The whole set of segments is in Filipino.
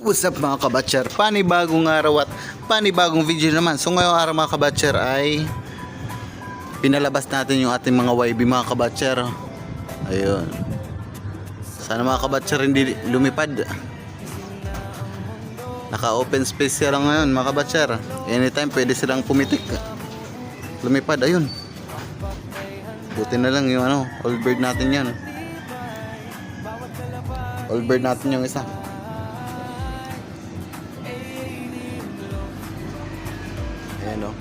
What's up mga kabatcher? Panibagong araw at panibagong video naman. So ngayong araw mga kabatcher ay pinalabas natin yung ating mga YB mga kabatcher. Ayun. Sana mga kabatcher hindi lumipad. Naka open space sila ngayon mga kabatcher. Anytime pwede silang pumitik. Lumipad, ayun. Buti na lang yung all bird natin yan. All bird natin yung isa. Ayan o.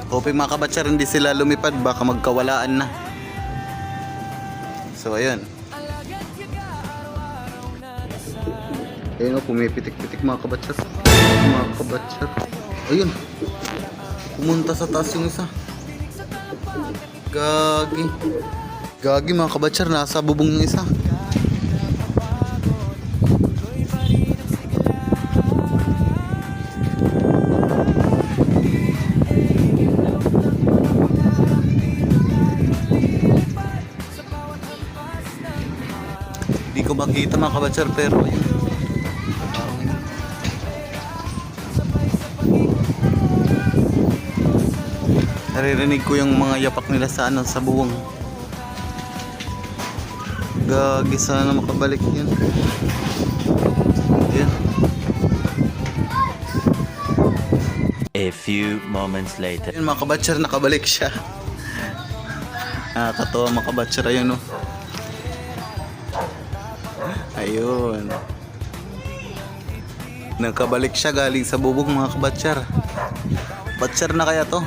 Hoping mga kabatsyar hindi sila lumipad, baka magkawalaan na. So ayun. Ayun o, pumipitik-pitik mga kabatsyar. Mga kabatsyar. Ayun. Pumunta sa taas yung isa. Gagi. Gagi mga kabatsyar, nasa bubong yung isa. Hindi ko makita mga kabatsyar pero naririnig ko yung mga yapak nila sa sa bubong. Gagi, sana makabalik yan. Ayan. A few moments later. Ayun mga kabatsyar, nakabalik siya. Nakakatawa mga kabatsyar, ayun o. Ayun. Nakabalik siya galing sa bubong mga kabatsyar. Batsyar na kaya to?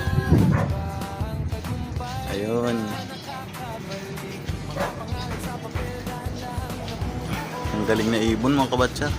Ayun. Ang galing na ibon mga kabatsyar.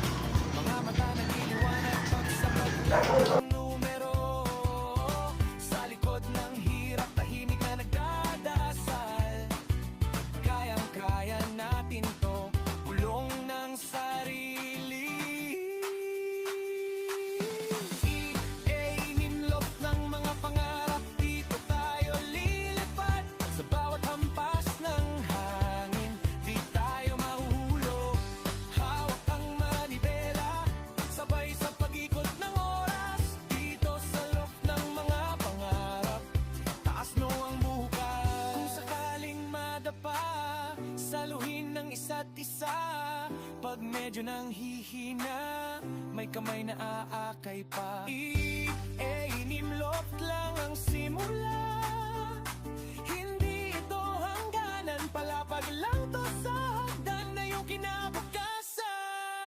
Isa't isa, pag medyo nang hihina, may kamay na aakay pa. Inimlot lang ang simula, hindi ito hangganan, palapag lang to sa hagdan na yung kinabukasan.